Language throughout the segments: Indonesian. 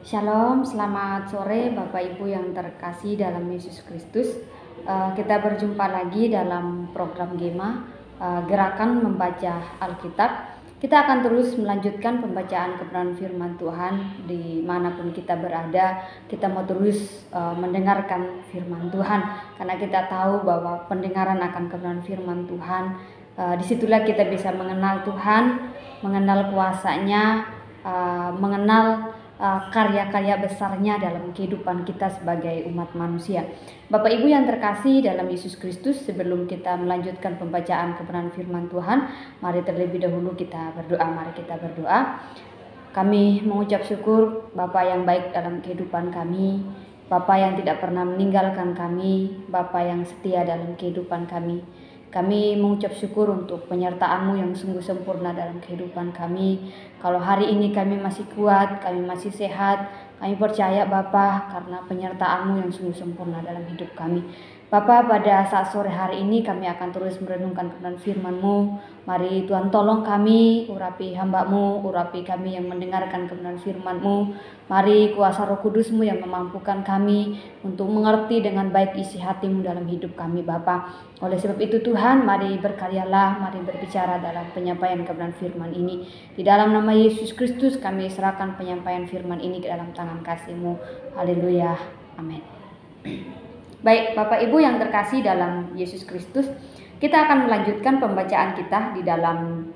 Shalom, selamat sore Bapak Ibu yang terkasih dalam Yesus Kristus. Kita berjumpa lagi dalam program Gema, Gerakan Membaca Alkitab. Kita akan terus melanjutkan pembacaan kebenaran firman Tuhan dimanapun kita berada. Kita mau terus mendengarkan firman Tuhan, karena kita tahu bahwa pendengaran akan kebenaran firman Tuhan, disitulah kita bisa mengenal Tuhan, mengenal kuasa-Nya, mengenal karya-karya besarnya dalam kehidupan kita sebagai umat manusia. Bapak Ibu yang terkasih dalam Yesus Kristus, sebelum kita melanjutkan pembacaan kebenaran firman Tuhan, mari terlebih dahulu kita berdoa. Mari kita berdoa. Kami mengucap syukur Bapa yang baik dalam kehidupan kami, Bapa yang tidak pernah meninggalkan kami, Bapa yang setia dalam kehidupan kami. Kami mengucap syukur untuk penyertaan-Mu yang sungguh sempurna dalam kehidupan kami. Kalau hari ini kami masih kuat, kami masih sehat, kami percaya Bapa karena penyertaan-Mu yang sungguh sempurna dalam hidup kami. Bapa, pada saat sore hari ini kami akan terus merenungkan kebenaran firman-Mu. Mari Tuhan tolong kami, urapi hamba-Mu, urapi kami yang mendengarkan kebenaran firman-Mu. Mari kuasa Roh Kudus-Mu yang memampukan kami untuk mengerti dengan baik isi hati-Mu dalam hidup kami Bapa. Oleh sebab itu Tuhan, mari berkaryalah, mari berbicara dalam penyampaian kebenaran firman ini. Di dalam nama Yesus Kristus kami serahkan penyampaian firman ini ke dalam tangan kasih-Mu. Haleluya. Amin. Baik, Bapak Ibu yang terkasih dalam Yesus Kristus, kita akan melanjutkan pembacaan kita di dalam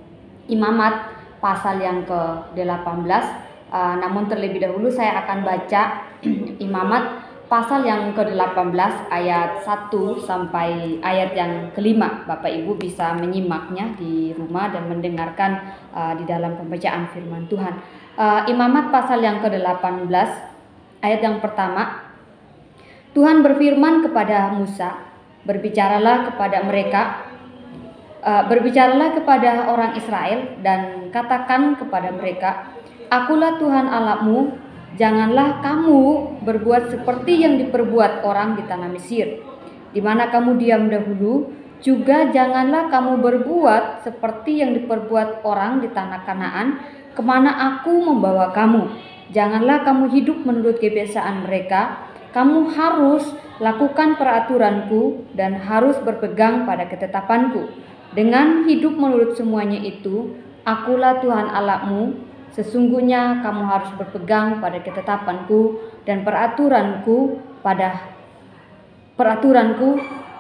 Imamat pasal yang ke-18. Namun terlebih dahulu saya akan baca Imamat pasal yang ke-18 ayat 1 sampai ayat yang ke-5. Bapak Ibu bisa menyimaknya di rumah dan mendengarkan di dalam pembacaan firman Tuhan. Imamat pasal yang ke-18 ayat yang pertama. Tuhan berfirman kepada Musa, berbicaralah kepada orang Israel dan katakan kepada mereka, Akulah Tuhan Allahmu, janganlah kamu berbuat seperti yang diperbuat orang di tanah Mesir, di mana kamu diam dahulu, juga janganlah kamu berbuat seperti yang diperbuat orang di tanah Kanaan, kemana aku membawa kamu. Janganlah kamu hidup menurut kebiasaan mereka. Kamu harus lakukan peraturanku dan harus berpegang pada ketetapanku. Dengan hidup menurut semuanya itu, akulah Tuhan Allahmu. Sesungguhnya kamu harus berpegang pada ketetapanku dan peraturanku.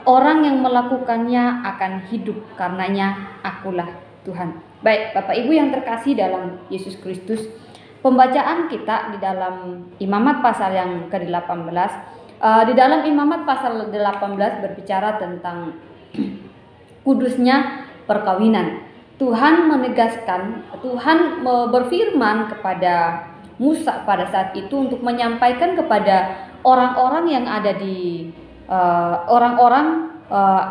Orang yang melakukannya akan hidup, karenanya akulah Tuhan. Baik, Bapak Ibu yang terkasih dalam Yesus Kristus, pembacaan kita di dalam Imamat pasal yang ke-18. Di dalam Imamat pasal 18 berbicara tentang kudusnya perkawinan. Tuhan berfirman kepada Musa pada saat itu untuk menyampaikan kepada orang-orang yang ada di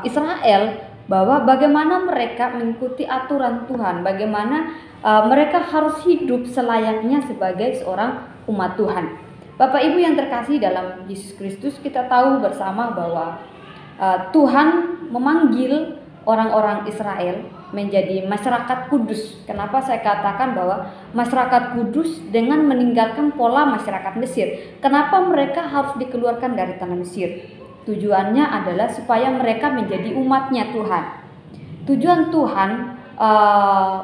Israel bahwa bagaimana mereka mengikuti aturan Tuhan, bagaimana mereka harus hidup selayaknya sebagai seorang umat Tuhan. Bapak Ibu yang terkasih dalam Yesus Kristus, kita tahu bersama bahwa Tuhan memanggil orang-orang Israel menjadi masyarakat kudus. Kenapa saya katakan bahwa masyarakat kudus dengan meninggalkan pola masyarakat Mesir? Kenapa mereka harus dikeluarkan dari tanah Mesir? Tujuannya adalah supaya mereka menjadi umatnya Tuhan. Tujuan Tuhan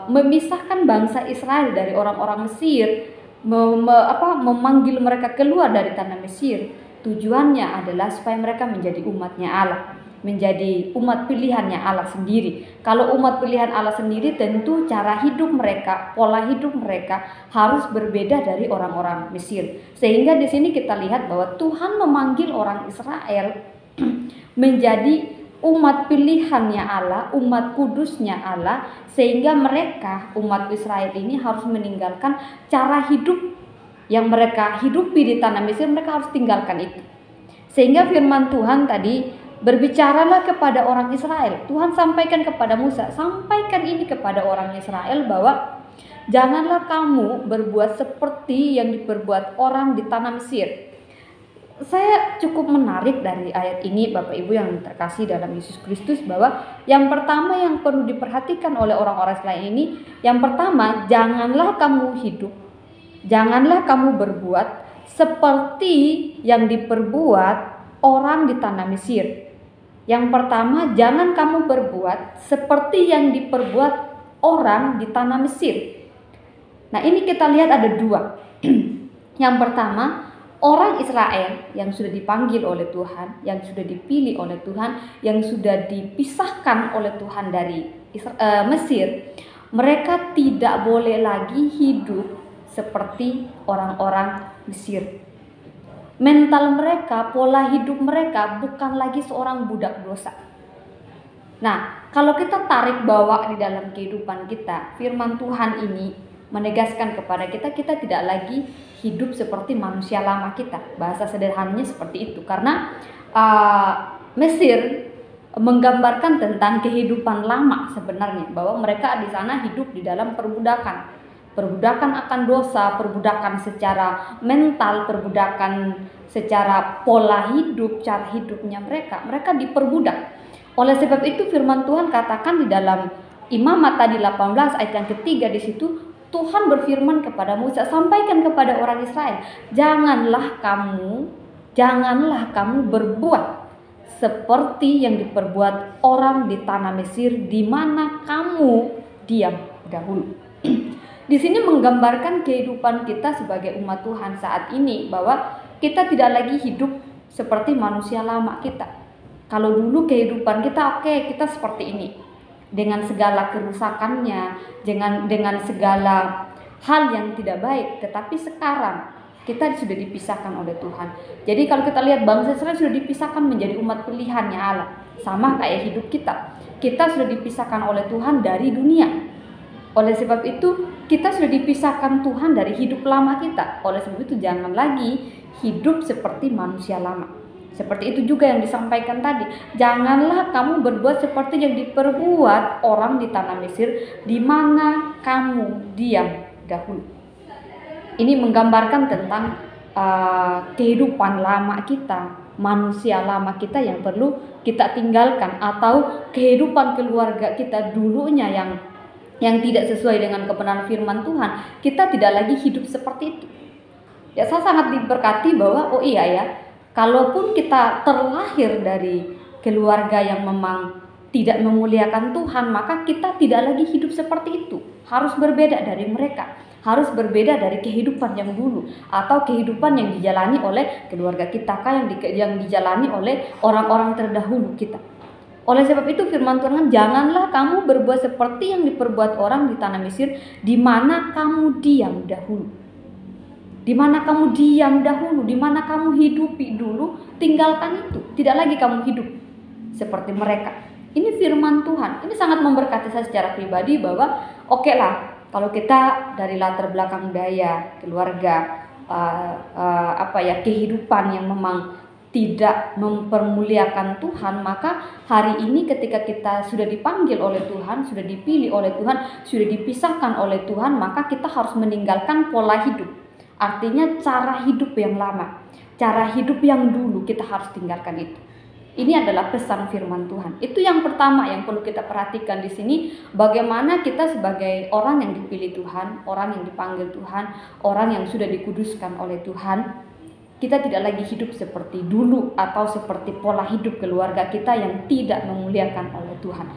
memisahkan bangsa Israel dari orang-orang Mesir, memanggil mereka keluar dari tanah Mesir. Tujuannya adalah supaya mereka menjadi umatnya Allah, menjadi umat pilihannya Allah sendiri. Kalau umat pilihan Allah sendiri, tentu cara hidup mereka, pola hidup mereka harus berbeda dari orang-orang Mesir. Sehingga di sini kita lihat bahwa Tuhan memanggil orang Israel menjadi umat pilihannya Allah, umat kudusnya Allah, sehingga mereka, umat Israel ini harus meninggalkan cara hidup yang mereka hidupi di tanah Mesir. Mereka harus tinggalkan itu. Sehingga firman Tuhan tadi, berbicaralah kepada orang Israel. Tuhan sampaikan kepada Musa, sampaikan ini kepada orang Israel bahwa janganlah kamu berbuat seperti yang diperbuat orang di tanah Mesir. Saya cukup menarik dari ayat ini Bapak Ibu yang terkasih dalam Yesus Kristus, bahwa yang pertama yang perlu diperhatikan oleh orang-orang Israel ini, yang pertama, janganlah kamu berbuat seperti yang diperbuat orang di tanah Mesir. Yang pertama, jangan kamu berbuat seperti yang diperbuat orang di tanah Mesir. Nah, ini kita lihat ada dua. Yang pertama, orang Israel yang sudah dipanggil oleh Tuhan, yang sudah dipilih oleh Tuhan, yang sudah dipisahkan oleh Tuhan dari Mesir, mereka tidak boleh lagi hidup seperti orang-orang Mesir. Mental mereka, pola hidup mereka bukan lagi seorang budak dosa. Nah, kalau kita tarik bawa di dalam kehidupan kita, firman Tuhan ini menegaskan kepada kita, kita tidak lagi hidup seperti manusia lama kita. Bahasa sederhananya seperti itu. Karena Mesir menggambarkan tentang kehidupan lama sebenarnya, bahwa mereka di sana hidup di dalam perbudakan. Perbudakan akan dosa, perbudakan secara mental, perbudakan secara pola hidup, cara hidupnya mereka diperbudak. Oleh sebab itu firman Tuhan katakan di dalam Imamat tadi 18 ayat yang ketiga, di situ Tuhan berfirman kepada Musa, sampaikan kepada orang Israel, janganlah kamu berbuat seperti yang diperbuat orang di tanah Mesir, di mana kamu diam dahulu. Di sini menggambarkan kehidupan kita sebagai umat Tuhan saat ini, bahwa kita tidak lagi hidup seperti manusia lama kita. Kalau dulu kehidupan kita kita seperti ini, dengan segala kerusakannya, dengan segala hal yang tidak baik. Tetapi sekarang kita sudah dipisahkan oleh Tuhan. Jadi kalau kita lihat bangsa Israel sudah dipisahkan menjadi umat pilihannya Allah. Sama kayak hidup kita. Kita sudah dipisahkan oleh Tuhan dari dunia. Oleh sebab itu kita sudah dipisahkan Tuhan dari hidup lama kita. Oleh sebab itu jangan lagi hidup seperti manusia lama. Seperti itu juga yang disampaikan tadi. Janganlah kamu berbuat seperti yang diperbuat orang di tanah Mesir, di mana kamu diam dahulu. Ini menggambarkan tentang kehidupan lama kita, manusia lama kita yang perlu kita tinggalkan, atau kehidupan keluarga kita dulunya yang tidak sesuai dengan kebenaran firman Tuhan. Kita tidak lagi hidup seperti itu. Ya, saya sangat diberkati bahwa kalaupun kita terlahir dari keluarga yang memang tidak memuliakan Tuhan, maka kita tidak lagi hidup seperti itu. Harus berbeda dari mereka, harus berbeda dari kehidupan yang dulu, atau kehidupan yang dijalani oleh keluarga kita, yang dijalani oleh orang-orang terdahulu kita. Oleh sebab itu firman Tuhan, janganlah kamu berbuat seperti yang diperbuat orang di tanah Mesir, di mana kamu diam dahulu. Di mana kamu diam dahulu, di mana kamu hidupi dulu, tinggalkan itu. Tidak lagi kamu hidup seperti mereka. Ini firman Tuhan. Ini sangat memberkati saya secara pribadi, bahwa kalau kita dari latar belakang budaya, keluarga, kehidupan yang memang tidak mempermuliakan Tuhan, maka hari ini ketika kita sudah dipanggil oleh Tuhan, sudah dipilih oleh Tuhan, sudah dipisahkan oleh Tuhan, maka kita harus meninggalkan pola hidup. Artinya cara hidup yang lama, cara hidup yang dulu kita harus tinggalkan itu. Ini adalah pesan firman Tuhan. Itu yang pertama yang perlu kita perhatikan di sini, bagaimana kita sebagai orang yang dipilih Tuhan, orang yang dipanggil Tuhan, orang yang sudah dikuduskan oleh Tuhan, kita tidak lagi hidup seperti dulu, atau seperti pola hidup keluarga kita yang tidak memuliakan oleh Tuhan,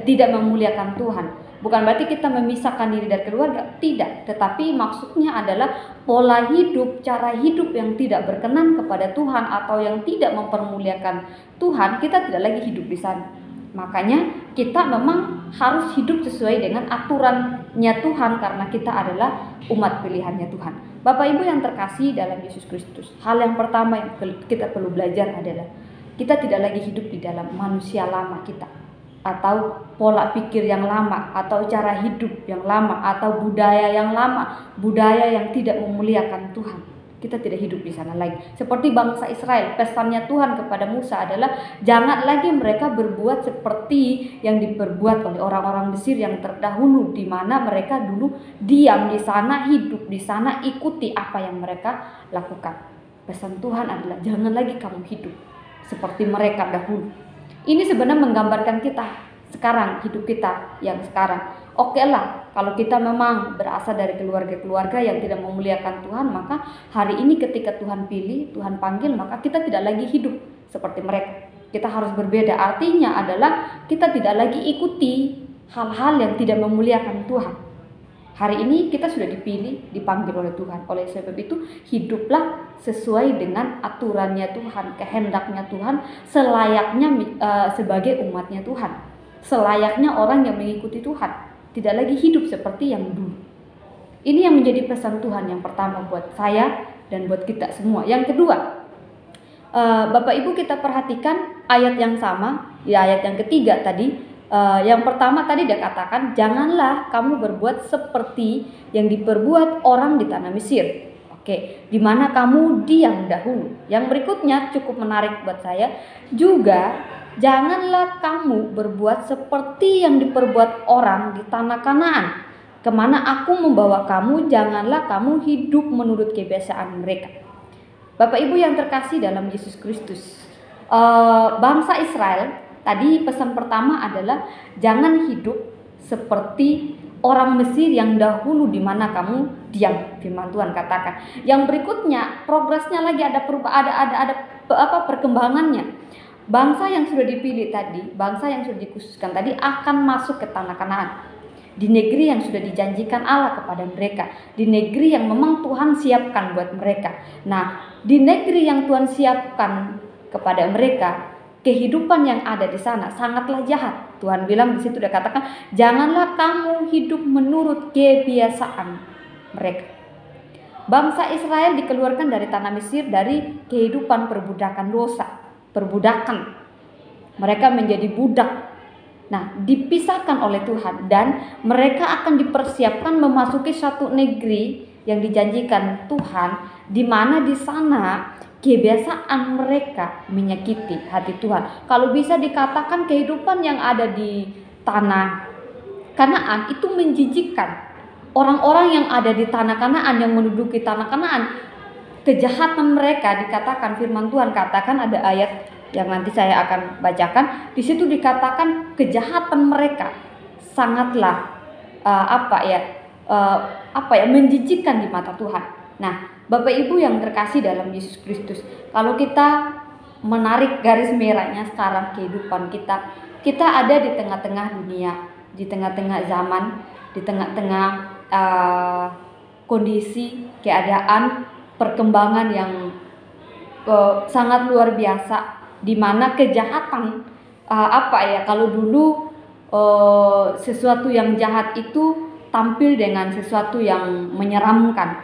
tidak memuliakan Tuhan. Bukan berarti kita memisahkan diri dari keluarga, tidak. Tetapi maksudnya adalah pola hidup, cara hidup yang tidak berkenan kepada Tuhan, atau yang tidak mempermuliakan Tuhan, kita tidak lagi hidup di sana. Makanya kita memang harus hidup sesuai dengan aturannya Tuhan, karena kita adalah umat pilihannya Tuhan. Bapak Ibu yang terkasih dalam Yesus Kristus, hal yang pertama yang kita perlu belajar adalah kita tidak lagi hidup di dalam manusia lama kita, atau pola pikir yang lama, atau cara hidup yang lama, atau budaya yang lama, budaya yang tidak memuliakan Tuhan. Kita tidak hidup di sana lagi. Seperti bangsa Israel, pesannya Tuhan kepada Musa adalah jangan lagi mereka berbuat seperti yang diperbuat oleh orang-orang Mesir yang terdahulu, di mana mereka dulu diam di sana, hidup di sana, ikuti apa yang mereka lakukan. Pesan Tuhan adalah jangan lagi kamu hidup seperti mereka dahulu. Ini sebenarnya menggambarkan kita sekarang, hidup kita yang sekarang. Oke lah, kalau kita memang berasal dari keluarga-keluarga yang tidak memuliakan Tuhan, maka hari ini ketika Tuhan pilih, Tuhan panggil, maka kita tidak lagi hidup seperti mereka. Kita harus berbeda. Artinya adalah kita tidak lagi ikuti hal-hal yang tidak memuliakan Tuhan. Hari ini kita sudah dipilih, dipanggil oleh Tuhan. Oleh sebab itu, hiduplah sesuai dengan aturannya Tuhan, kehendaknya Tuhan, selayaknya sebagai umatnya Tuhan. Selayaknya orang yang mengikuti Tuhan. Tidak lagi hidup seperti yang dulu. Ini yang menjadi pesan Tuhan yang pertama buat saya dan buat kita semua. Yang kedua, Bapak Ibu kita perhatikan ayat yang sama, di ayat yang ketiga tadi. Yang pertama tadi dia katakan, janganlah kamu berbuat seperti yang diperbuat orang di tanah Mesir. Oke, di mana kamu diam dahulu. Yang berikutnya cukup menarik buat saya juga. Janganlah kamu berbuat seperti yang diperbuat orang di tanah Kanaan, kemana aku membawa kamu. Janganlah kamu hidup menurut kebiasaan mereka. Bapak Ibu yang terkasih dalam Yesus Kristus, bangsa Israel, tadi pesan pertama adalah jangan hidup seperti orang Mesir yang dahulu di mana kamu diam, firman Tuhan katakan. Yang berikutnya progresnya lagi ada perkembangannya. Bangsa yang sudah dipilih tadi, bangsa yang sudah dikhususkan tadi akan masuk ke tanah Kanaan. Di negeri yang sudah dijanjikan Allah kepada mereka. Di negeri yang memang Tuhan siapkan buat mereka. Nah, di negeri yang Tuhan siapkan kepada mereka, kehidupan yang ada di sana sangatlah jahat. Tuhan bilang di situ, dia katakan, janganlah kamu hidup menurut kebiasaan mereka. Bangsa Israel dikeluarkan dari tanah Mesir dari kehidupan perbudakan dosa. Perbudakan, mereka menjadi budak. Nah, dipisahkan oleh Tuhan dan mereka akan dipersiapkan memasuki satu negeri yang dijanjikan Tuhan, di mana di sana kebiasaan mereka menyakiti hati Tuhan. Kalau bisa dikatakan kehidupan yang ada di tanah Kanaan itu menjijikkan. Orang-orang yang ada di tanah Kanaan, yang menduduki tanah Kanaan, kejahatan mereka dikatakan, firman Tuhan katakan, ada ayat yang nanti saya akan bacakan. Di situ dikatakan kejahatan mereka sangatlah menjijikkan di mata Tuhan. Nah, Bapak Ibu yang terkasih dalam Yesus Kristus, kalau kita menarik garis merahnya sekarang kehidupan kita, kita ada di tengah-tengah dunia, di tengah-tengah zaman, di tengah-tengah kondisi, keadaan, perkembangan yang sangat luar biasa, di mana kejahatan kalau dulu sesuatu yang jahat itu tampil dengan sesuatu yang menyeramkan,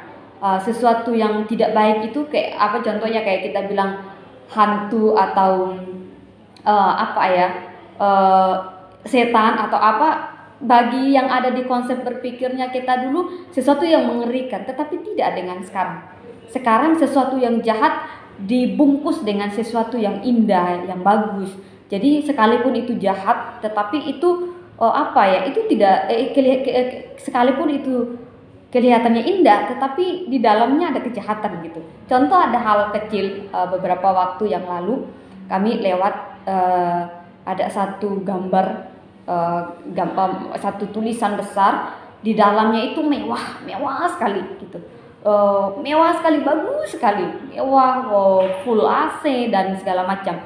sesuatu yang tidak baik itu kayak apa, contohnya kayak kita bilang hantu atau setan atau apa. Bagi yang ada di konsep berpikirnya kita dulu sesuatu yang mengerikan, tetapi tidak dengan sekarang. Sekarang sesuatu yang jahat dibungkus dengan sesuatu yang indah, yang bagus. Jadi sekalipun itu jahat, tetapi itu itu tidak sekalipun itu kelihatannya indah, tetapi di dalamnya ada kejahatan gitu. Contoh, ada hal kecil, beberapa waktu yang lalu kami lewat ada satu gambar, satu tulisan besar, di dalamnya itu mewah sekali gitu. Mewah sekali, bagus sekali, mewah, full AC dan segala macam.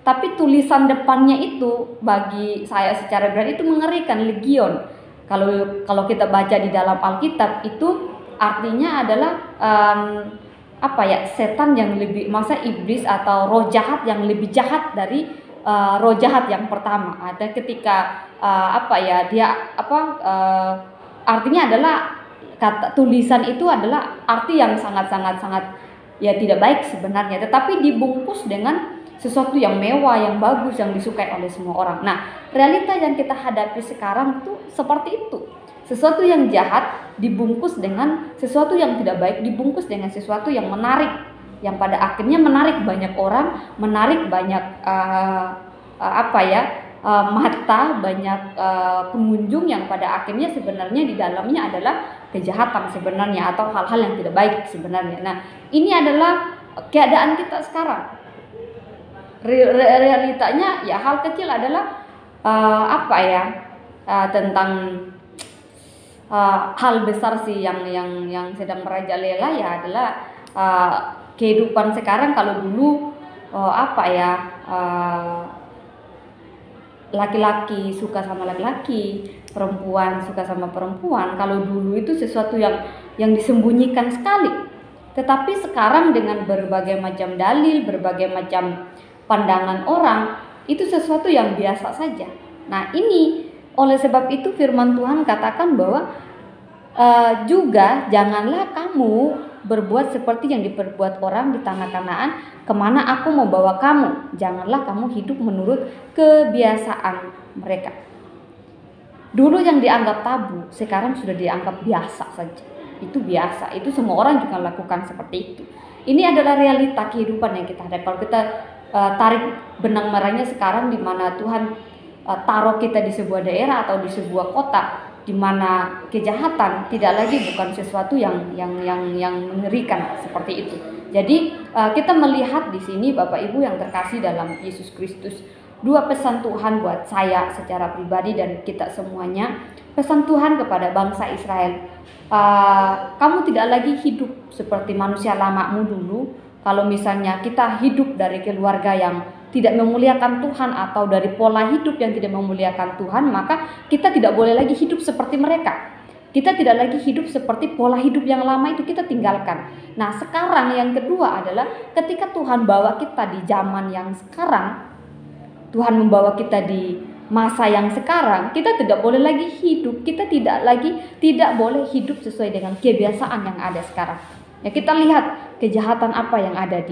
Tapi tulisan depannya itu bagi saya secara pribadi itu mengerikan, legion. Kalau kita baca di dalam Alkitab itu artinya adalah setan yang lebih, iblis atau roh jahat yang lebih jahat dari roh jahat yang pertama. Ada ketika artinya adalah kata tulisan itu adalah arti yang sangat tidak baik sebenarnya, tetapi dibungkus dengan sesuatu yang mewah, yang bagus, yang disukai oleh semua orang. Nah, realita yang kita hadapi sekarang tuh seperti itu. Sesuatu yang jahat dibungkus dengan sesuatu yang tidak baik, dibungkus dengan sesuatu yang menarik, yang pada akhirnya menarik banyak orang, menarik banyak mata, banyak pengunjung, yang pada akhirnya sebenarnya di dalamnya adalah kejahatan sebenarnya, atau hal-hal yang tidak baik sebenarnya. Nah, ini adalah keadaan kita sekarang. Realitanya ya hal kecil adalah tentang hal besar sih yang sedang merajalela ya adalah kehidupan sekarang. Kalau dulu laki-laki suka sama laki-laki, perempuan suka sama perempuan. Kalau dulu itu sesuatu yang disembunyikan sekali. Tetapi sekarang dengan berbagai macam dalil, berbagai macam pandangan orang, itu sesuatu yang biasa saja. Nah, ini oleh sebab itu firman Tuhan katakan bahwa juga janganlah kamu berbuat seperti yang diperbuat orang di tanah Kanaan, kemana aku mau bawa kamu. Janganlah kamu hidup menurut kebiasaan mereka. Dulu yang dianggap tabu, sekarang sudah dianggap biasa saja. Itu biasa, itu semua orang juga lakukan seperti itu. Ini adalah realita kehidupan yang kita hadapi. Kalau kita tarik benang merahnya sekarang, di mana Tuhan taruh kita di sebuah daerah atau di sebuah kota, di mana kejahatan tidak lagi bukan sesuatu yang mengerikan seperti itu. Jadi kita melihat di sini Bapak Ibu yang terkasih dalam Yesus Kristus, dua pesan Tuhan buat saya secara pribadi dan kita semuanya. Pesan Tuhan kepada bangsa Israel, kamu tidak lagi hidup seperti manusia lamamu dulu. Kalau misalnya kita hidup dari keluarga yang tidak memuliakan Tuhan atau dari pola hidup yang tidak memuliakan Tuhan, maka kita tidak boleh lagi hidup seperti mereka. Kita tidak lagi hidup seperti pola hidup yang lama itu, kita tinggalkan. Nah, sekarang yang kedua adalah ketika Tuhan bawa kita di zaman yang sekarang, Tuhan membawa kita di masa yang sekarang, kita tidak boleh lagi hidup, kita tidak boleh hidup sesuai dengan kebiasaan yang ada sekarang. Ya, kita lihat kejahatan apa yang ada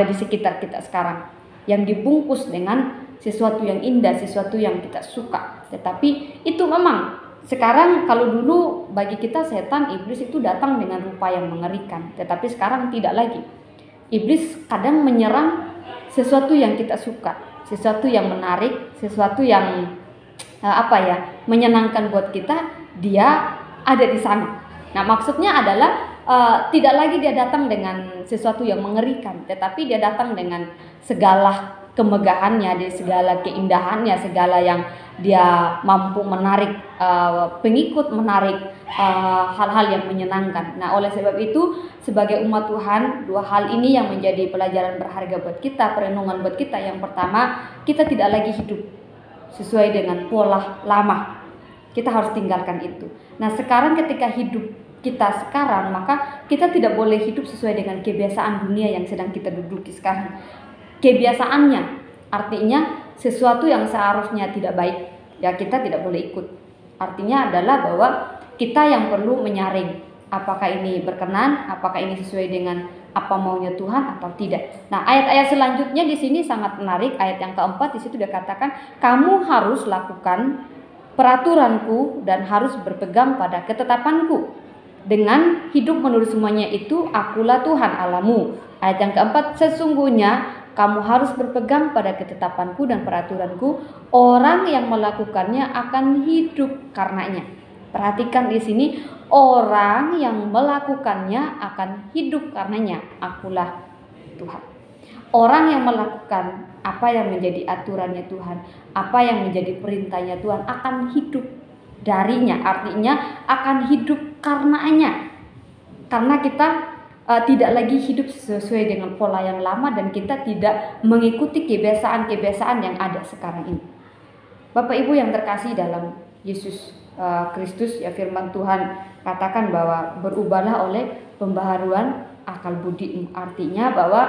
di sekitar kita sekarang, yang dibungkus dengan sesuatu yang indah, sesuatu yang kita suka. Tetapi itu memang sekarang, kalau dulu bagi kita setan, iblis itu datang dengan rupa yang mengerikan. Tetapi sekarang tidak lagi. Iblis kadang menyerang sesuatu yang kita suka, sesuatu yang menarik, sesuatu yang menyenangkan buat kita, dia ada di sana. Nah, maksudnya adalah tidak lagi dia datang dengan sesuatu yang mengerikan, tetapi dia datang dengan segala kemegahannya, di segala keindahannya, segala yang dia mampu menarik pengikut, menarik hal-hal yang menyenangkan. Nah, oleh sebab itu sebagai umat Tuhan, dua hal ini yang menjadi pelajaran berharga buat kita, perenungan buat kita. Yang pertama, kita tidak lagi hidup sesuai dengan pola lama. Kita harus tinggalkan itu. Nah, sekarang ketika hidup kita sekarang, maka kita tidak boleh hidup sesuai dengan kebiasaan dunia yang sedang kita duduki sekarang. Kebiasaannya artinya sesuatu yang seharusnya tidak baik, ya kita tidak boleh ikut. Artinya adalah bahwa kita yang perlu menyaring apakah ini berkenan, apakah ini sesuai dengan apa maunya Tuhan atau tidak. Nah, ayat-ayat selanjutnya di sini sangat menarik. Ayat yang keempat di situ dikatakan, kamu harus lakukan peraturanku dan harus berpegang pada ketetapanku. Dengan hidup menurut semuanya itu, akulah Tuhan Allahmu. Ayat yang keempat, sesungguhnya kamu harus berpegang pada ketetapanku dan peraturanku. Orang yang melakukannya akan hidup karenanya. Perhatikan di sini, orang yang melakukannya akan hidup karenanya. Akulah Tuhan. Orang yang melakukan apa yang menjadi aturannya Tuhan, apa yang menjadi perintahnya Tuhan, akan hidup darinya. Artinya akan hidup karenanya. Karena kita tidak lagi hidup sesuai dengan pola yang lama dan kita tidak mengikuti kebiasaan-kebiasaan yang ada sekarang ini. Bapak Ibu yang terkasih dalam Yesus Kristus, ya firman Tuhan katakan bahwa berubahlah oleh pembaharuan akal budi. Artinya bahwa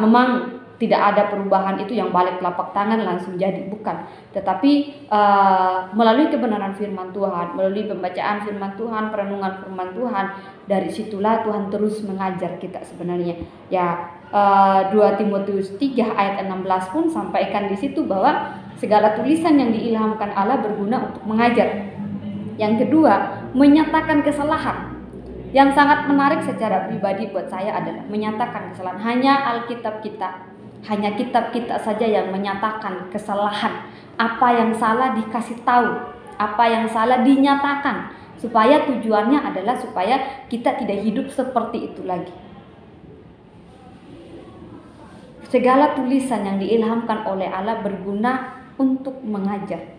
memang tidak ada perubahan itu yang balik telapak tangan langsung jadi, bukan. Tetapi melalui kebenaran firman Tuhan, melalui pembacaan firman Tuhan, perenungan firman Tuhan, dari situlah Tuhan terus mengajar kita sebenarnya. Ya, 2 Timotius 3 ayat 16 pun sampaikan di situ bahwa segala tulisan yang diilhamkan Allah berguna untuk mengajar. Yang kedua, menyatakan kesalahan. Yang sangat menarik secara pribadi buat saya adalah menyatakan kesalahan. Hanya Alkitab kita, hanya kitab kita saja yang menyatakan kesalahan. Apa yang salah dikasih tahu, apa yang salah dinyatakan, supaya tujuannya adalah supaya kita tidak hidup seperti itu lagi. Segala tulisan yang diilhamkan oleh Allah berguna untuk mengajar.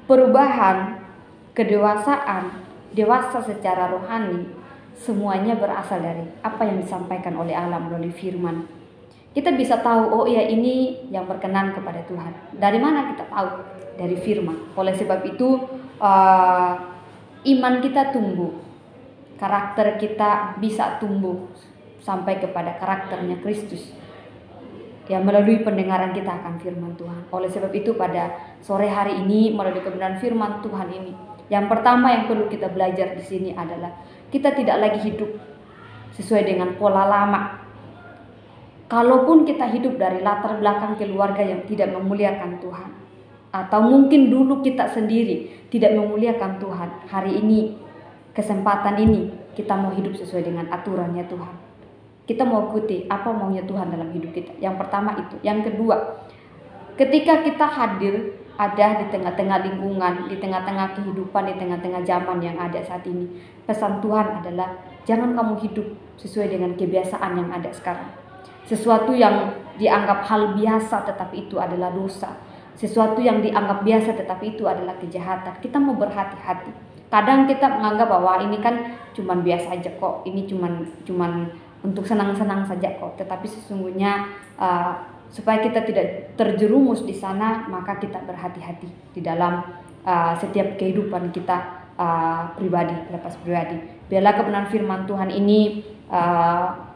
Perubahan kedewasaan, dewasa secara rohani, semuanya berasal dari apa yang disampaikan oleh Allah melalui firman. Kita bisa tahu, oh ya ini yang berkenan kepada Tuhan. Dari mana kita tahu? Dari firman. Oleh sebab itu iman kita tumbuh, karakter kita bisa tumbuh sampai kepada karakternya Kristus. Ya, melalui pendengaran kita akan firman Tuhan. Oleh sebab itu pada sore hari ini melalui kebenaran firman Tuhan ini, yang pertama yang perlu kita belajar di sini adalah kita tidak lagi hidup sesuai dengan pola lama. Kalaupun kita hidup dari latar belakang keluarga yang tidak memuliakan Tuhan, atau mungkin dulu kita sendiri tidak memuliakan Tuhan, hari ini, kesempatan ini, kita mau hidup sesuai dengan aturannya Tuhan. Kita mau ikuti apa maunya Tuhan dalam hidup kita. Yang pertama itu. Yang kedua, ketika kita hadir ada di tengah-tengah lingkungan, di tengah-tengah kehidupan, di tengah-tengah zaman yang ada saat ini, pesan Tuhan adalah jangan kamu hidup sesuai dengan kebiasaan yang ada sekarang. Sesuatu yang dianggap hal biasa tetapi itu adalah dosa. Sesuatu yang dianggap biasa tetapi itu adalah kejahatan. Kita mau berhati-hati. Kadang kita menganggap bahwa ini kan cuman biasa aja kok. Ini cuman untuk senang-senang saja kok. Tetapi sesungguhnya supaya kita tidak terjerumus di sana, maka kita berhati-hati di dalam setiap kehidupan kita pribadi, lepas pribadi. Biarlah kebenaran firman Tuhan ini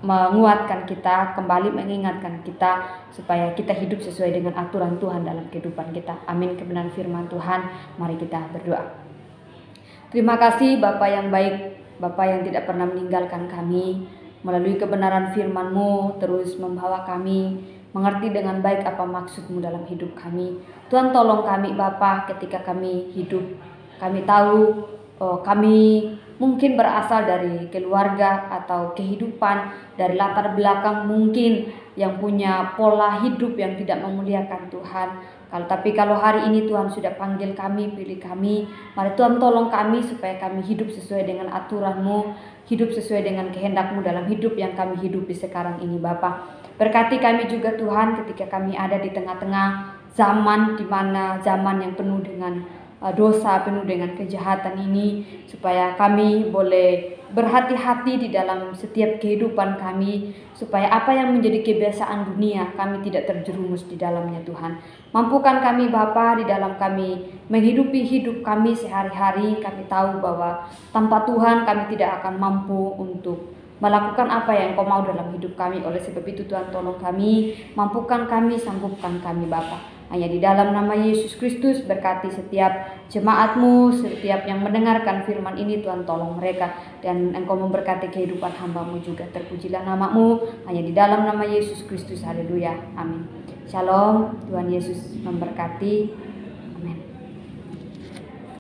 menguatkan kita, kembali mengingatkan kita supaya kita hidup sesuai dengan aturan Tuhan dalam kehidupan kita. Amin. Kebenaran firman Tuhan, mari kita berdoa. Terima kasih Bapa yang baik, Bapa yang tidak pernah meninggalkan kami. Melalui kebenaran firman-Mu terus membawa kami mengerti dengan baik apa maksud-Mu dalam hidup kami. Tuhan tolong kami Bapa ketika kami hidup. Kami tahu kami mungkin berasal dari keluarga atau kehidupan, dari latar belakang mungkin yang punya pola hidup yang tidak memuliakan Tuhan. Tapi kalau hari ini Tuhan sudah panggil kami, pilih kami, mari Tuhan tolong kami supaya kami hidup sesuai dengan aturan-Mu, hidup sesuai dengan kehendak-Mu dalam hidup yang kami hidupi sekarang ini Bapa. Berkati kami juga Tuhan ketika kami ada di tengah-tengah zaman, di mana zaman yang penuh dengan dosa, penuh dengan kejahatan ini, supaya kami boleh berhati-hati di dalam setiap kehidupan kami, supaya apa yang menjadi kebiasaan dunia kami tidak terjerumus di dalamnya Tuhan. Mampukan kami Bapa di dalam kami menghidupi hidup kami sehari-hari. Kami tahu bahwa tanpa Tuhan kami tidak akan mampu untuk melakukan apa yang Kau mau dalam hidup kami. Oleh sebab itu Tuhan tolong kami, mampukan kami, sanggupkan kami Bapa. Hanya di dalam nama Yesus Kristus, berkati setiap jemaat-Mu, setiap yang mendengarkan firman ini Tuhan tolong mereka. Dan Engkau memberkati kehidupan hamba-Mu juga. Terpujilah nama-Mu, hanya di dalam nama Yesus Kristus. Haleluya, amin. Shalom, Tuhan Yesus memberkati, amin.